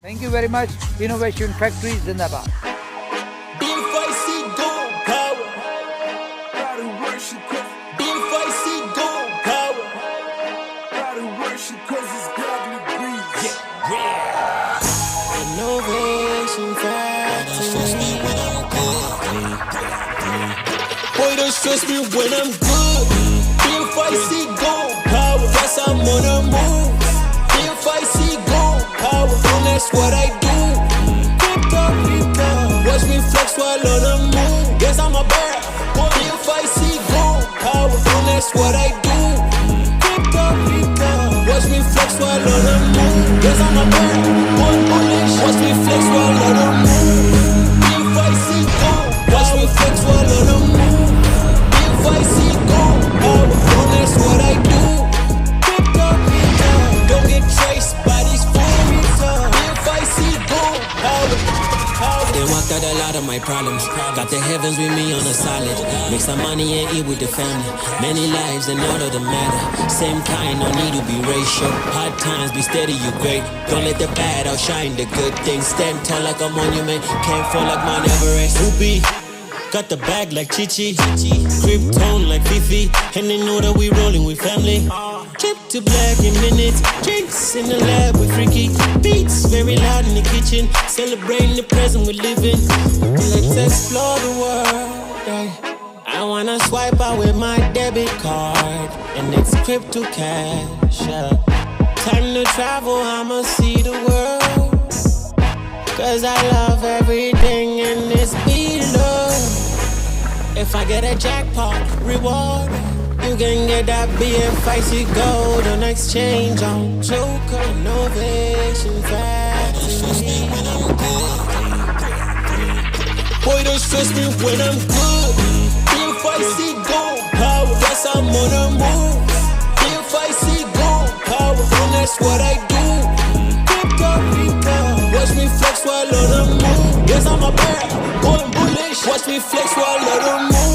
Thank you very much. Innovation Factory Zindabad. Bfic gold power. Bfic gold power. Innovation Factory. Boy, don't stress me when I'm good. Bfic gold power. Yes, I'm on the move. Bfic gold power. And that's what I do. Watch me flex while on the move. Yes, I'm a bird. Bfic gold power. And that's what I do. Watch me flex while on the move. Yes, I'm a bird. Watch me flex while on the move. Bfic gold. Watch me flex while on the move. Bfic gold power. And that's what I do. Don't get traced by these fools. Bfic gold power. They walked out a lot of my problems. Got the heavens with me on a solid. Make some money and eat with the family. Many lives and all of them matter. Same kind, no need to be racial. Hard times, be steady, you great. Don't let the bad outshine the good things. Stand tall like a monument. Can't fall like Mount Everest. Whoopee. Got the bag like Chichi. Crip tone like Fifi. And they know that we rolling with family. Trip to black in minutes. Drinks in the lab with freaky beats. Very loud in the kitchen. Celebrating the present we're living. Let's explore the world. I wanna swipe out with my debit card. And it's crypto cash. Time to travel, I'ma see the world. Cause I love everything in this below. If I get a jackpot reward, you can get that Bfic gold on exchange on Joker. Innovation Factory. Boy, don't stress me when I'm good. Bfic gold power. Yes, I'm on the move. Bfic gold power. And that's what I do. Watch me flex while on the move. Yes, I'm a bird. Going bullish. Watch me flex while on the move.